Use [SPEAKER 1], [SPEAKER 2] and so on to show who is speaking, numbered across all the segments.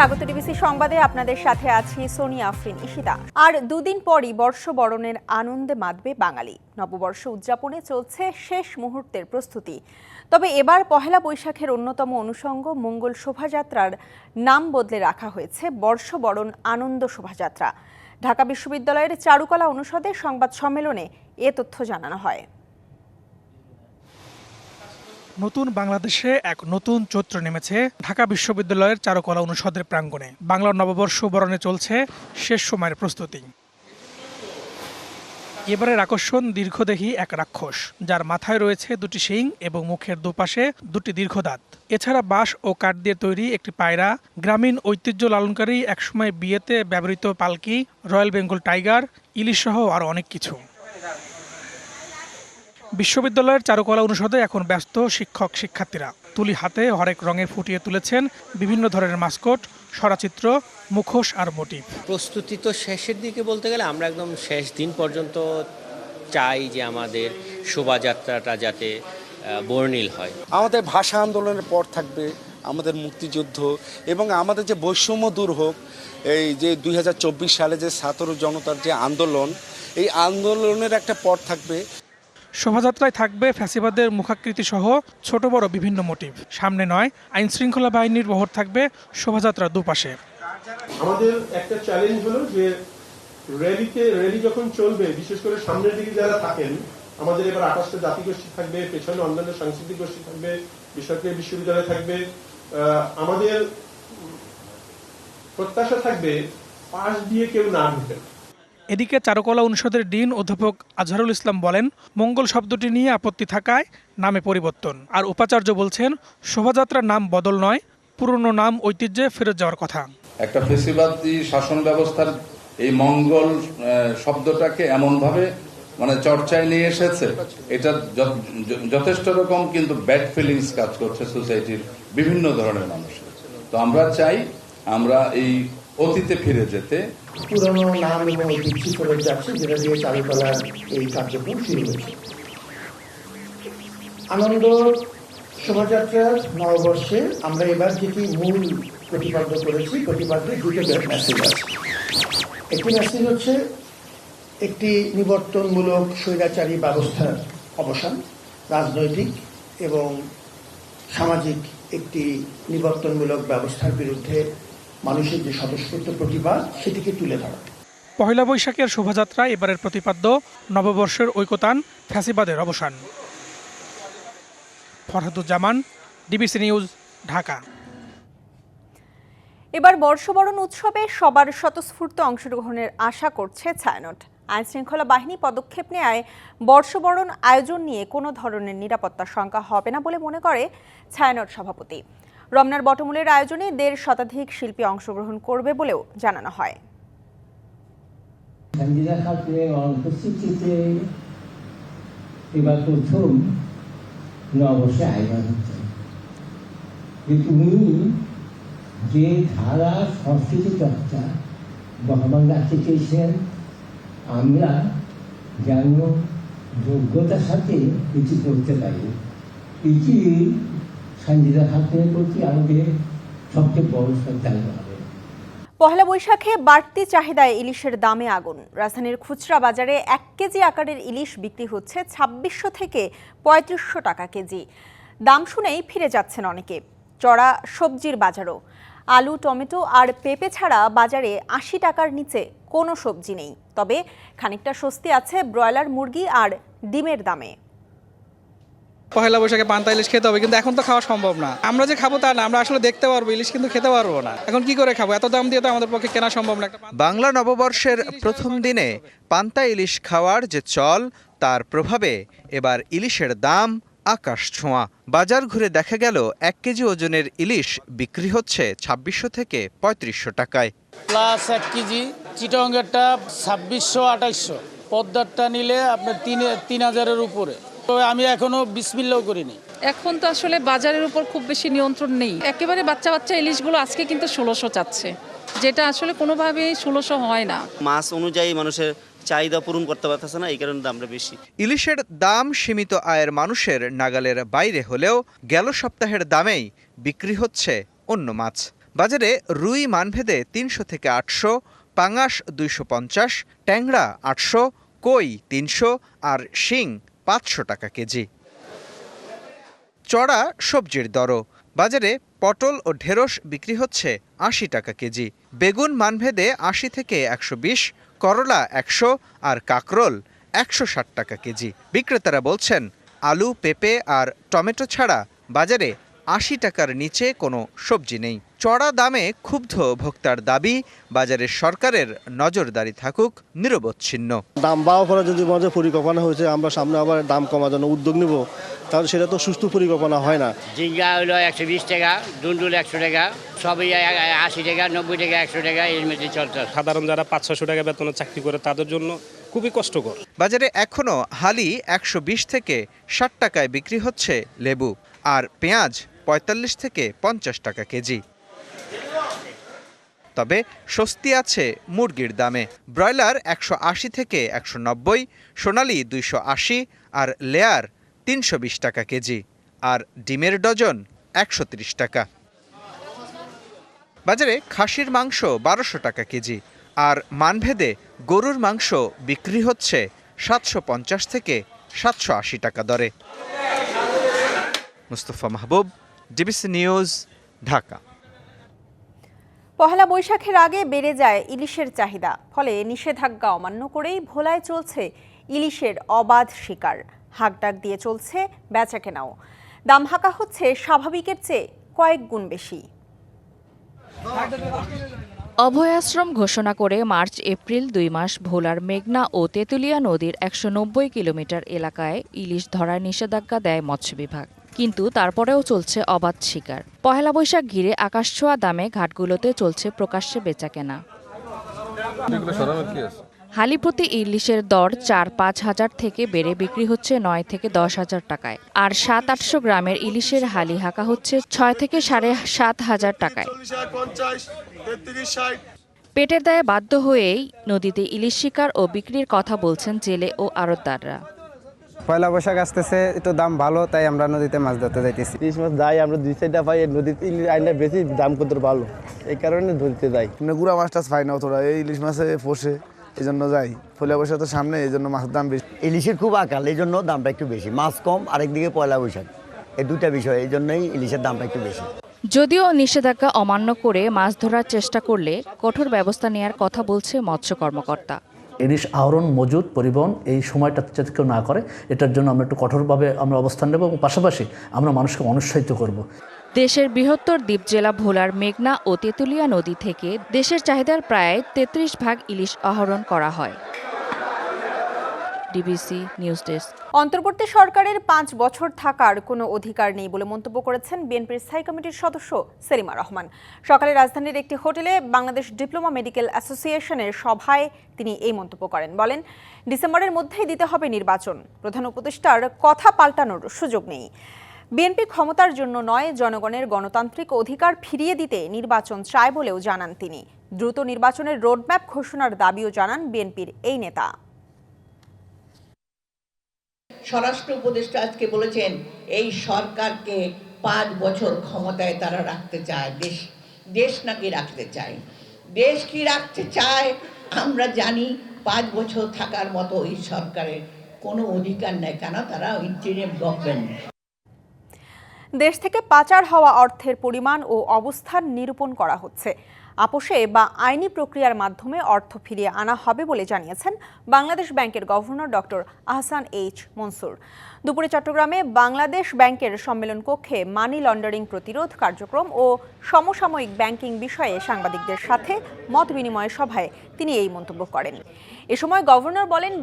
[SPEAKER 1] স্বাগত ডিবিসি সংবাদে আপনাদের সাথে আছি সোনিয়া আফরিন ঈশিতা। আর দুদিন পরই বর্ষবরণের আনন্দে মাতবে বাঙালি। নববর্ষ উদযাপনে চলছে শেষ মুহূর্তের প্রস্তুতি। তবে এবার পহেলা বৈশাখের অন্যতম অনুষঙ্গ মঙ্গল শোভাযাত্রার নাম বদলে রাখা হয়েছে বর্ষবরণ আনন্দ শোভাযাত্রা। ঢাকা বিশ্ববিদ্যালয়ের চারুকলা অনুষদে সংবাদ সম্মেলনে এ তথ্য জানানো হয়।
[SPEAKER 2] নতুন বাংলাদেশে এক নতুন চৈত্র নেমেছে ঢাকা বিশ্ববিদ্যালয়ের চারুকলা অনুষদের প্রাঙ্গণে। বাংলার নববর্ষ বরণে চলছে শেষ সময়ের প্রস্তুতি। এবারের আকর্ষণ দীর্ঘদেহী এক রাক্ষস, যার মাথায় রয়েছে দুটি শিং এবং মুখের দুপাশে দুটি দীর্ঘ দাঁত। এছাড়া বাঁশ ও কাঠ দিয়ে তৈরি একটি পায়রা, গ্রামীণ ঐতিহ্য লালনকারী একসময় বিয়েতে ব্যবহৃত পালকি, রয়্যাল বেঙ্গল টাইগার, ইলিশ সহ আরও অনেক কিছু। বিশ্ববিদ্যালয়ের চারুকলা অনুষদে এখন ব্যস্ত শিক্ষক শিক্ষার্থীরা। তুলি হাতে হরেক রঙে ফুটিয়ে তুলেছেন বিভিন্ন ধরনের মাস্কট, সরাচিত্র, মুখোশ আর মোটিভ।
[SPEAKER 3] প্রস্তুতি তো শেষের দিকে বলতে গেলে আমরা একদম শেষ দিন পর্যন্ত চাই যে আমাদের শোভাযাত্রাটা যাতে বর্ণিল হয়।
[SPEAKER 4] আমাদের ভাষা আন্দোলনের পর থাকবে আমাদের মুক্তিযুদ্ধ এবং আমাদের যে বৈষম্য দূর হোক। এই যে 2024 সালে যে ছাত্র জনতার যে আন্দোলন, এই আন্দোলনের একটা পর থাকবে।
[SPEAKER 2] শোভাযাত্রায় থাকবে ফ্যাসিবাদের মুখাকৃতি সহ ছোট বড় বিভিন্ন মোটিভ। সামনে নয়, আইন শৃঙ্খলা বাহিনীর বহর থাকবে শোভাযাত্রার দুপাশে।
[SPEAKER 5] আমাদের একটা চ্যালেঞ্জ হলো যে র্যালি যখন চলবে, বিশেষ করে সামনের দিকে যারা থাকেন, আমাদের এবার 28টা জাতি গোষ্ঠী থাকবে, পেছনে অন্যান্য সাংস্কৃতিক গোষ্ঠী থাকবে, বেসরকারি বিশ্ববিদ্যালয় থাকবে। আমাদের প্রত্যাশা থাকবে পাশ দিয়ে কেউ না ঢুকেন।
[SPEAKER 2] এদিকে চারুকলা অনুষদের ডিন অধ্যাপক আজহারুল ইসলাম বলেন, মঙ্গল শব্দটি নিয়ে আপত্তি থাকায় নামে পরিবর্তন। আর উপাচার্য বলছেন, শোভাযাত্রার নাম বদল নয়, পুরনো নাম ঐতিহ্যে ফেরত যাওয়ার কথা।
[SPEAKER 6] একটা ফেসিবাদী শাসন ব্যবস্থার এই মঙ্গল শব্দটাকে এমনভাবে চর্চায় নিয়ে এসেছে, এটা যথেষ্ট রকম কিন্তু ব্যাড ফিলিংস কাজ করছে সোসাইটির বিভিন্ন ধরনের মানুষের। তো আমরা চাই আমরা এই অতীতে ফিরে যেতে।
[SPEAKER 7] পুরনো নাম এবং ঐতিহ্য ফেরত যাচ্ছে, যেটা দিয়ে চারুকলার এই কার্যক্রম শুরু হয়েছে। আনন্দ শোভাযাত্রার নববর্ষে আমরা এবার যেটি মূল প্রতিপাদ্য করেছি, প্রতিপাদ্যে দুটো মেসেজ আছে। একটি মেসেজ হচ্ছে একটি নিবর্তনমূলক স্বৈরাচারী ব্যবস্থার অবসান, রাজনৈতিক এবং সামাজিক একটি নিবর্তনমূলক ব্যবস্থার বিরুদ্ধে মানুষের যে স্বতঃস্ফূর্ত প্রতিবাদ, সেটিকে তুলে ধরা।
[SPEAKER 2] পহেলা বৈশাখের শোভাযাত্রায় এবারের প্রতিপাদ্য নববর্ষের ঐকতান, ফ্যাসিবাদের অবসান। Farhaduzzaman, DBC news, Dhaka.
[SPEAKER 1] এবার বর্ষবরণ উৎসবে সবার স্বতঃস্ফূর্ত অংশগ্রহণের আশা করছে ছায়ানট। আইন শৃঙ্খলা বাহিনী পদক্ষেপ নেয় বর্ষবরণ আয়োজন নিয়ে কোনো ধরনের নিরাপত্তার শঙ্কা হবে না বলে মনে করে ছায়ানট সভাপতি। রমনার বটমূলের আয়োজনে 1.5 শতাধিক শিল্পী অংশগ্রহণ করবে বলেও জানানো হয়।
[SPEAKER 8] এবার প্রথম নববর্ষে আয়োজন হচ্ছে, কিন্তু উনি যে ধারা সংস্কৃতি চর্চা বহমান রাখতে চেয়েছেন, আমরা যেন যোগ্যতার সাথে কিছু করতে পারি, এটি সঞ্জিদা খাতুনের প্রতি আমাদের সবচেয়ে বড় শ্রদ্ধা হবে।
[SPEAKER 1] পহেলা বৈশাখে বাড়তি চাহিদায় ইলিশের দামে আগুন। রাজধানীর খুচরা বাজারে 1 কেজি আকারের ইলিশ বিক্রি হচ্ছে 2600 থেকে 3500 টাকা কেজি। দাম শুনেই ফিরে যাচ্ছেন অনেকে। চড়া সবজির বাজারও। আলু, টমেটো আর পেঁপে ছাড়া বাজারে 80 টাকার নিচে কোনো সবজি নেই। তবে খানিকটা স্বস্তি আছে ব্রয়লার মুরগি আর ডিমের দামে।
[SPEAKER 9] পহেলা বৈশাখে পান্তা ইলিশ খেতে হবে, কিন্তু এখন তো খাওয়া সম্ভব না। আমরা যে খাবো তা না, আমরা আসলে দেখতে পারবো ইলিশ, কিন্তু খেতে পারবো না। এখন কি করে খাবো? এত দাম দিয়ে তো আমাদের পক্ষে কেনা সম্ভব না।
[SPEAKER 10] বাংলা নববর্ষের প্রথম দিনে পান্তা ইলিশ খাওয়ার যে চল, তার প্রভাবে এবার ইলিশের দাম আকাশ ছোঁয়া। বাজার ঘুরে দেখা গেল 1 কেজি ওজনের ইলিশ বিক্রি হচ্ছে 2600 থেকে 3500 টাকায়।
[SPEAKER 11] প্লাস 1 কেজি চিটংয়েরটা 2600-2800, পদ্মারটা নিলে আপনার 3000-এর উপরে। আমি এখনো বিসমিল্লাও করিনি।
[SPEAKER 12] এখন তো আসলে বাজারের উপর খুব বেশি নিয়ন্ত্রণ নেই। একেবারে বাচ্চা বাচ্চা ইলিশগুলো আজকে কিন্তু 1600 চাচ্ছে, যেটা আসলে কোনোভাবেই 1600 হয় না।
[SPEAKER 13] মাছ অনুযায়ী মানুষের চাহিদা পূরণ করতে পারতেছে না, এই কারণে দামটা বেশি।
[SPEAKER 10] ইলিশের দাম সীমিত আয়ের মানুষের নাগালের বাইরে হলেও গেল সপ্তাহের দামেই বিক্রি হচ্ছে অন্য মাছ। বাজারে রুই মানভেদে 300 থেকে 800, পাঙাশ 250, ট্যাংরা 800, কই 300 আর শিং 500 টাকা কেজি। চড়া সবজির দরও বাজারে পটল ও ঢেঁড়স বিক্রি হচ্ছে 80 টাকা কেজি, বেগুন মানভেদে 80 থেকে 120, করলা 100 আর কাকরোল 160 টাকা কেজি। বিক্রেতারা বলছেন আলু, পেঁপে আর টমেটো ছাড়া বাজারে 80 টাকার নিচে কোনো সবজি নেই। চড়া দামে ক্ষুব্ধ ভোক্তার দাবি বাজারের সরকারের নজরদারি থাকুক নিরবচ্ছিন্ন।
[SPEAKER 14] দাম বাড়ার পরে যদি আমাদের পরিকল্পনা হয়েছে আমরা সামনে আবার দাম কমার জন্য উদ্যোগ নিব, তাহলে সেটা তো সুষ্ঠু পরিকল্পনা হয় না।
[SPEAKER 15] ঝিঙ্গা হলো 120 টাকা, ডুন্ডুল 100 টাকা, সবই 80 টাকা, 90 টাকা, 100 টাকা এর মধ্যে চলছে।
[SPEAKER 16] সাধারণ যারা 500-600 টাকা বেতনে চাকরি করে তাদের জন্য খুবই কষ্টকর।
[SPEAKER 10] বাজারে এখনও হালি 120 থেকে 60 টাকায় বিক্রি হচ্ছে লেবু, আর পেঁয়াজ 45 থেকে 50 টাকা কেজি। তবে স্বস্তি আছে মুরগির দামে। ব্রয়লার 180 থেকে 190, সোনালী 280 আর লেয়ার 320 টাকা কেজি, আর ডিমের ডজন 130 টাকা। বাজারে খাসির মাংস 1200 টাকা কেজি, আর মানভেদে গরুর মাংস বিক্রি হচ্ছে 750 থেকে 780 টাকা দরে। মুস্তফা মাহবুব, ডিবিসি নিউজ, ঢাকা।
[SPEAKER 1] পহেলা বৈশাখের আগে বেড়ে যায় ইলিশের চাহিদা, ফলে নিষেধাজ্ঞা অমান্য করেই ভোলায় চলছে ইলিশের অবাধ শিকার। হাঁকডাক দিয়ে চলছে বেচাকেনাও। দাম হাঁকা হচ্ছে স্বাভাবিকের চেয়ে কয়েক গুণ বেশি।
[SPEAKER 17] অভয়াশ্রম ঘোষণা করে মার্চ এপ্রিল 2 মাস ভোলার মেঘনা ও তেঁতুলিয়া নদীর 190 কিলোমিটার এলাকায় ইলিশ ধরার নিষেধাজ্ঞা দেয় মৎস্য বিভাগ, কিন্তু তারপরেও চলছে অবাধ শিকার। পহেলা বৈশাখ ঘিরে আকাশছোঁয়া দামে ঘাটগুলোতে চলছে প্রকাশ্যে বেচাকেনা। হালি প্রতি ইলিশের দর 4-5 হাজার থেকে বেড়ে বিক্রি হচ্ছে 9 থেকে 10 হাজার টাকায়, আর 700-800 গ্রামের ইলিশের হালি হাঁকা হচ্ছে 6 থেকে 7.5 হাজার টাকায়। পেটের দায়ে বাধ্য হয়েই নদীতে ইলিশ শিকার ও বিক্রির কথা বলছেন জেলে ও আড়তদাররা।
[SPEAKER 18] পয়লা বৈশাখ আসতেছে, একটু দাম ভালো, তাই আমরা নদীতে মাছ ধরতে যাইতেছি।
[SPEAKER 14] ইলিশ মাছ যাই আমরা 2-4টা পাই, নদীতে ইলিশ আইলে বেশি দাম কত ভালো, এই কারণে ধরতে যাই।
[SPEAKER 18] গুড়া মাছটা পাই না অতটা, এই ইলিশ মাছে পোষে, এই জন্য যাই। পয়লা বৈশাখ তো সামনে, এই জন্য মাছের দাম বেশি।
[SPEAKER 19] ইলিশের খুব আকাল, এই জন্য দামটা একটু বেশি। মাছ কম, আরেকদিকে পয়লা বৈশাখ, এই দুটা বিষয়, এই জন্যই ইলিশের দামটা একটু বেশি।
[SPEAKER 17] যদিও নিষেধাজ্ঞা অমান্য করে মাছ ধরার চেষ্টা করলে কঠোর ব্যবস্থা নেওয়ার কথা বলছে মৎস্য কর্মকর্তা।
[SPEAKER 20] ইলিশ আহরণ, মজুত, পরিবহন এই সময়টা যাতে কেউ না করে, এটার জন্য আমরা একটু কঠোরভাবে আমরা অবস্থান নেব এবং পাশাপাশি আমরা মানুষকে অনুৎসাহিত করব।
[SPEAKER 17] দেশের বৃহত্তর দ্বীপ জেলা ভোলার মেঘনা ও তেঁতুলিয়া নদী থেকে দেশের চাহিদার প্রায় 33 ভাগ ইলিশ আহরণ করা হয়। DBC news desk.
[SPEAKER 1] অন্তর্বর্তী সরকারের 5 বছর থাকার কোনো অধিকার নেই বলে মন্তব্য করেছেন বিএনপির স্থায়ী কমিটির সদস্য সেলিমা রহমান। সকালে রাজধানীর একটি হোটেলে বাংলাদেশ ডিপ্লোমা মেডিকেল অ্যাসোসিয়েশনের সভায় তিনি এই মন্তব্য করেন। বলেন, ডিসেম্বরের মধ্যেই দিতে হবে নির্বাচন, প্রধান উপদেষ্টার কথা পাল্টানোর সুযোগ নেই। বিএনপি ক্ষমতার জন্য নয়, জনগণের গণতান্ত্রিক অধিকার ফিরিয়ে দিতে নির্বাচন চায় বলেও জানান তিনি। দ্রুত নির্বাচনের রোডম্যাপ ঘোষণার দাবিও জানান বিএনপির এই নেতা।
[SPEAKER 21] স্বরাষ্ট্র উপদেষ্টা আজকে বলেছেন এই সরকারকে 5 বছর ক্ষমতায় তারা রাখতে চায়, দেশ নাকি রাখতে চায়। দেশ কি রাখতে চায় আমরা জানি, 5 বছর থাকার মতো এই সরকারের কোনো অধিকার নেই, কেন তারা ইন্টারিম গভর্নমেন্ট।
[SPEAKER 1] দেশ থেকে পাচার হওয়া অর্থের পরিমাণ ও অবস্থান নিরূপণ করা হচ্ছে। আপোষে বা আইনি প্রক্রিয়ার মাধ্যমে অর্থ ফিরিয়ে আনা হবে বলে জানিয়েছেন বাংলাদেশ ব্যাংকের governor doctor Ahsan H Mansur. দুপুরে চট্টগ্রামে বাংলাদেশ ব্যাংকের সম্মেলন কক্ষে মানি লন্ডারিং প্রতিরোধ কার্যক্রম ও সমসাময়িক ব্যাংকিং বিষয়ে সাংবাদিকদের সাথে মত বিনিময় সভায় তিনি এই মন্তব্য করেন। এ সময় গভর্নর বলেন,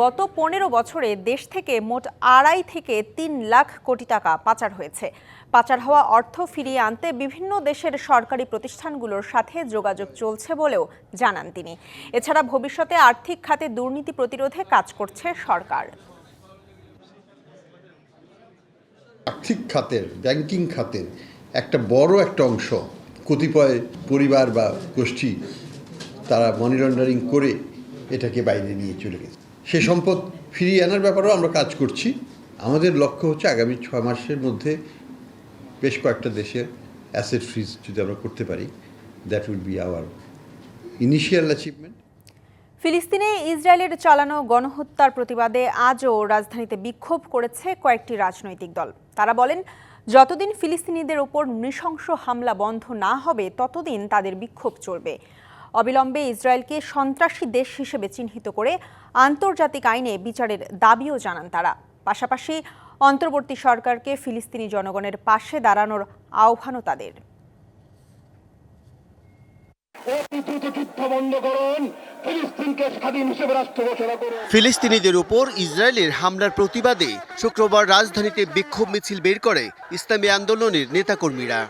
[SPEAKER 1] গত 15 বছরে দেশ থেকে মোট 2.5 থেকে 3 লাখ কোটি টাকা পাচার হয়েছে। পাচার হওয়া অর্থ ফিরিয়ে আনতে বিভিন্ন দেশের সরকারি প্রতিষ্ঠানগুলোর সাথে যোগাযোগ চলছে বলেও জানান তিনি। এছাড়া ভবিষ্যতে আর্থিক খাতে দুর্নীতি প্রতিরোধে কাজ করছে সরকার।
[SPEAKER 22] আর্থিক খাতের, ব্যাংকিং খাতের একটা বড় একটা অংশ কতিপয় পরিবার বা গোষ্ঠী তারা মানি লন্ডারিং করে এটাকে বাইরে নিয়ে চলে গেছে। সে সম্পদ ফিরিয়ে আনার ব্যাপারেও আমরা কাজ করছি। আমাদের লক্ষ্য হচ্ছে আগামী 6 মাসের মধ্যে বেশ কয়েকটা দেশের অ্যাসেট ফ্রিজ যদি আমরা করতে পারি, that will be hour initial achievement.
[SPEAKER 1] ফিলিস্তিনে ইসরায়েলের চালানো গণহত্যার প্রতিবাদে আজও রাজধানীতে বিক্ষোভ করেছে কয়েকটি রাজনৈতিক দল। তারা বলেন, যতদিন ফিলিস্তিনিদের ওপর নৃশংস হামলা বন্ধ না হবে ততদিন তাদের বিক্ষোভ চলবে। অবিলম্বে ইসরায়েলকে সন্ত্রাসী দেশ হিসেবে চিহ্নিত করে আন্তর্জাতিক আইনে বিচারের দাবিও জানান তারা। পাশাপাশি অন্তর্বর্তী সরকারকে ফিলিস্তিনি জনগণের পাশে দাঁড়ানোর আহ্বানও তাদের।
[SPEAKER 3] ফিলিস্তিনিদের উপর ইসরায়েলের হামলার প্রতিবাদে শুক্রবার রাজধানীতে বিক্ষোভ মিছিল বের করে ইসলামী আন্দোলনের নেতাকর্মীরা।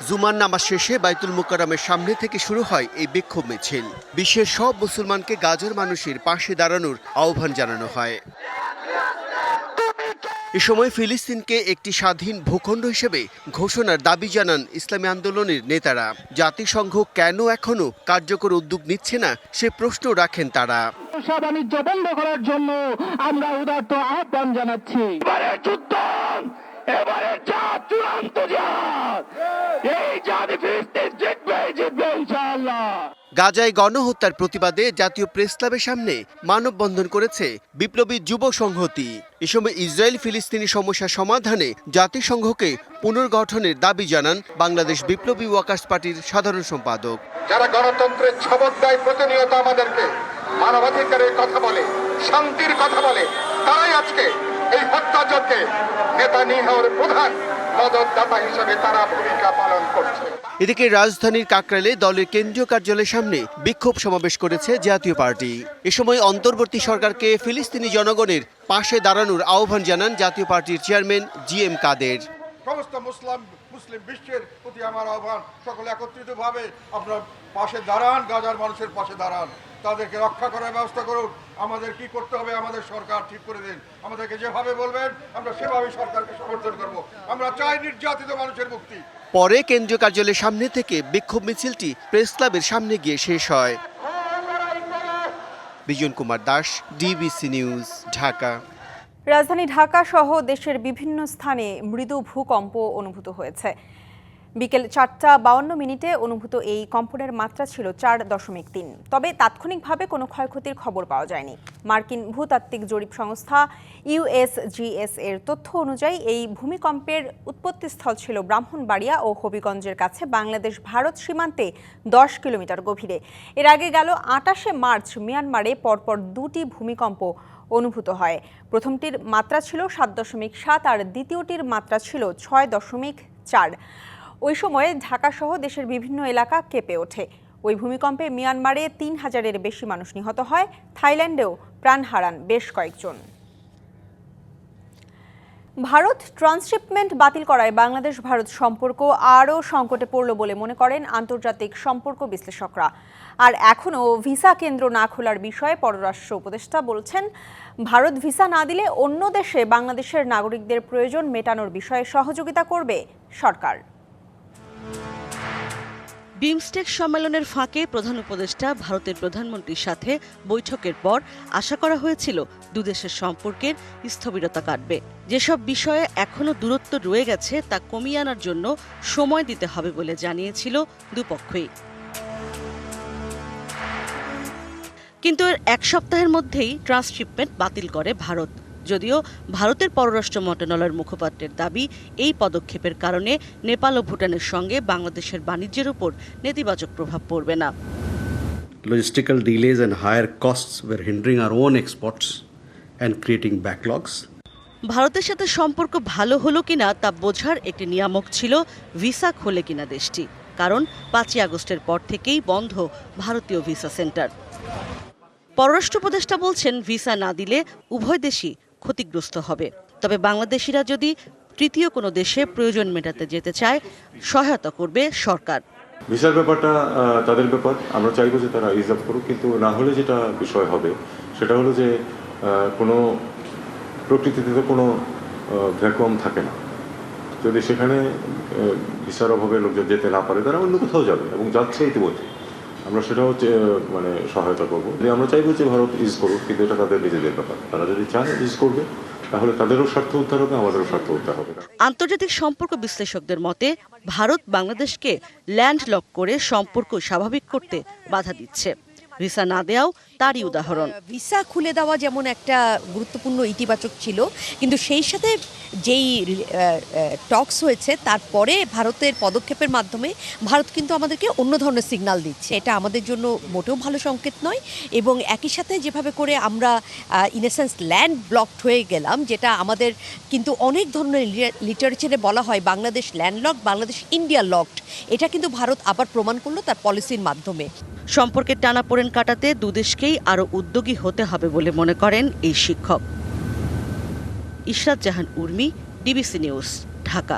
[SPEAKER 3] জুমার নামাজ শেষে বাইতুল মুকাররমের সামনে থেকে শুরু হয় এই বিক্ষোভ মিছিল। বিশ্বের সব মুসলমানকে গাজার মানুষের পাশে দাঁড়ানোর আহ্বান জানানো হয়। এ সময় ফিলিস্তিনকে একটি স্বাধীন ভূখণ্ড হিসেবে ঘোষণার দাবি জানান ইসলামী আন্দোলনের নেতারা। জাতিসংঘ কেন এখনো কার্যকর উদ্যোগ নিচ্ছে না সে প্রশ্ন রাখেন তারা।
[SPEAKER 4] বাণিজ্য বন্ধ করার জন্য আমরা উদাত্ত আহ্বান জানাচ্ছি। এবারে যুদ্ধ, এবারে চূড়ান্ত জাত, এই জাতি ফিলিস্তিন জিতবে ইনশাআল্লাহ।
[SPEAKER 3] গাজায় গণহত্যার প্রতিবাদে জাতীয় প্রেস ক্লাবের সামনে মানববন্ধন করেছে বিপ্লবী যুব সংহতি। এ সময় ইসরায়েল ফিলিস্তিনি সমস্যা সমাধানে জাতিসংঘকে পুনর্গঠনের দাবি জানান বাংলাদেশ বিপ্লবী ওয়ার্কার্স পার্টির সাধারণ সম্পাদক।
[SPEAKER 23] যারা গণতন্ত্রের শপথ দেয় প্রতিনিয়ত আমাদেরকে, মানবাধিকারের কথা বলে, শান্তির কথা বলে, তারাই আজকে এই হত্যাযজ্ঞে নেতানিয়াহুর প্রধান মদতদাতা হিসেবে তারা ভূমিকা পালন করছে।
[SPEAKER 3] এদিকে রাজধানীর কাকরাইলে দলের কেন্দ্রীয় কার্যালয়ের সামনে বিক্ষোভ সমাবেশ করেছে জাতীয় পার্টি। এ সময় অন্তর্বর্তী সরকারকে ফিলিস্তিনি জনগণের পাশে দাঁড়ানোর আহ্বান জানান জাতীয় পার্টির চেয়ারম্যান GM কাদের।
[SPEAKER 23] সমস্ত মুসলিম বিশ্বের প্রতি আমার আহ্বান, সকলে একত্রিতভাবে আপনারা পাশে দাঁড়ান, গাজার মানুষের পাশে দাঁড়ান, তাদেরকে রক্ষা করার ব্যবস্থা করুন। আমাদের কি করতে হবে আমাদের সরকার ঠিক করে দিন, আমাদেরকে যেভাবে বলবেন আমরা সেভাবে সরকারকে সমর্থন করব। আমরা চাই নির্যাতিত মানুষের মুক্তি।
[SPEAKER 3] পরে কেন্দ্রীয় কার্যালয়ের সামনে থেকে বিক্ষোভ মিছিলটি প্রেস ক্লাবের সামনে গিয়ে শেষ হয়। Bijan Kumar Das, DBC news, Dhaka.
[SPEAKER 1] রাজধানী ঢাকা সহ দেশের বিভিন্ন স্থানে মৃদু ভূকম্প অনুভূত হয়েছে। বিকেল 4:52 অনুভূত এই কম্পনের মাত্রা ছিল 4.3। তবে তাৎক্ষণিকভাবে কোনো ক্ষয়ক্ষতির খবর পাওয়া যায়নি। মার্কিন ভূতাত্ত্বিক জরিপ সংস্থা USGS এর তথ্য অনুযায়ী এই ভূমিকম্পের উৎপত্তিস্থল ছিল ব্রাহ্মণবাড়িয়া ও হবিগঞ্জের কাছে বাংলাদেশ ভারত সীমান্তে 10 কিলোমিটার গভীরে। এর আগে গেল 28 মার্চ মিয়ানমারে পরপর দুটি ভূমিকম্প অনুভূত হয়। প্রথমটির মাত্রা ছিল 7.7 আর দ্বিতীয়টির মাত্রা ছিল 6.4। ওই সময়ে ঢাকাসহ দেশের বিভিন্ন এলাকা কেঁপে ওঠে। ওই ভূমিকম্পে মিয়ানমারে 3000-এর বেশি মানুষ নিহত হয়। থাইল্যান্ডেও প্রাণ হারান বেশ কয়েকজন। ভারত ট্রান্সশিপমেন্ট বাতিল করায় বাংলাদেশ ভারত সম্পর্ক আরও সংকটে পড়ল বলে মনে করেন আন্তর্জাতিক সম্পর্ক বিশ্লেষকরা। আর এখনও ভিসা কেন্দ্র না খোলার বিষয়ে পররাষ্ট্র উপদেষ্টা বলছেন, ভারত ভিসা না দিলে অন্য দেশে বাংলাদেশের নাগরিকদের প্রয়োজন মেটানোর বিষয়ে সহযোগিতা করবে সরকার।
[SPEAKER 24] বিমস্টেক সম্মেলনের ফাঁকে প্রধান উপদেষ্টা ভারতের প্রধানমন্ত্রীর সাথে বৈঠকের পর আশা করা হয়েছিল দুদেশের সম্পর্কের স্থবিরতা কাটবে। যেসব বিষয়ে এখনও দূরত্ব রয়ে গেছে তা কমিয়ে আনার জন্য সময় দিতে হবে বলে জানিয়েছিল দুপক্ষই। কিন্তু এর এক সপ্তাহের মধ্যেই ট্রান্সশিপমেন্ট বাতিল করে ভারত। যদিও ভারতের পররাষ্ট্র মন্ত্রণালয়ের মুখপাত্রের দাবি, এই পদক্ষেপের কারণে নেপাল ও ভুটানের সঙ্গে বাংলাদেশের বাণিজ্যের উপর নেতিবাচক প্রভাব পড়বে না।
[SPEAKER 25] Logistical delays and higher costs were hindering our own exports and creating backlogs.
[SPEAKER 24] ভারতের সাথে সম্পর্ক ভালো হলো কিনা তা বোঝার একটি নিয়ামক ছিল ভিসা খোলে কিনা দেশটি। কারণ 5ই আগস্টের পর থেকেই বন্ধ ভারতীয় ভিসা সেন্টার। পররাষ্ট্র উপদেষ্টা বলছেন, ভিসা না দিলে উভয় দেশই ক্ষতিগ্রস্ত হবে। তবে বাংলাদেশিরা যদি তৃতীয় কোনো দেশে প্রয়োজন মেটাতে যেতে চায়, সহায়তা করবে সরকার।
[SPEAKER 26] ভিসার ব্যাপারটা তাদের ব্যাপার, আমরা চাইবো যে তারা রিজার্ভ করুক, কিন্তু না হলে যেটা বিষয় হবে সেটা হলো যে কোনো প্রকৃতিতে তো কোনো ভ্যাকুয়াম থাকে না। যদি সেখানে ভিসার অভাবে লোকজন যেতে না পারে, তারা অন্য কোথাও যাবে এবং যাচ্ছে ইতিমধ্যে। আমরা সেটাও সহায়তা করবো। আমরা চাইবো যে ভারত ইজ করুক, কিন্তু এটা তাদের নিজেদের ব্যাপার। তারা যদি চায় ইজ করবে, তাহলে তাদেরও স্বার্থ উদ্ধার হবে, আমাদেরও স্বার্থ উদ্ধার হবে।
[SPEAKER 24] আন্তর্জাতিক সম্পর্ক বিশ্লেষকদের মতে ভারত বাংলাদেশকে ল্যান্ডলক করে সম্পর্ক স্বাভাবিক করতে বাধা দিচ্ছে। ভিসা না দেওয়াও তারই উদাহরণ।
[SPEAKER 2] ভিসা খুলে দেওয়া যেমন একটা গুরুত্বপূর্ণ ইতিবাচক ছিল, কিন্তু সেই সাথে যেই টকস হয়েছে তারপরে ভারতের পদক্ষেপের মাধ্যমে ভারত কিন্তু আমাদেরকে অন্য ধরনের সিগন্যাল দিচ্ছে। এটা আমাদের জন্য মোটেও ভালো সংকেত নয়। এবং একই সাথে যেভাবে করে আমরা in a sense land blocked হয়ে গেলাম, যেটা আমাদের কিন্তু অনেক ধরনের লিটারেচারে বলা হয় Bangladesh landlock, Bangladesh India locked. এটা কিন্তু ভারত আবার প্রমাণ করলো তার পলিসির মাধ্যমে।
[SPEAKER 24] সম্পর্কের টানাপোড়েন কাটাতে দুদেশকেই আরও উদ্যোগী হতে হবে বলে মনে করেন এই শিক্ষক। ইশরাত জাহান উর্মি, ডিবিসি নিউজ, ঢাকা।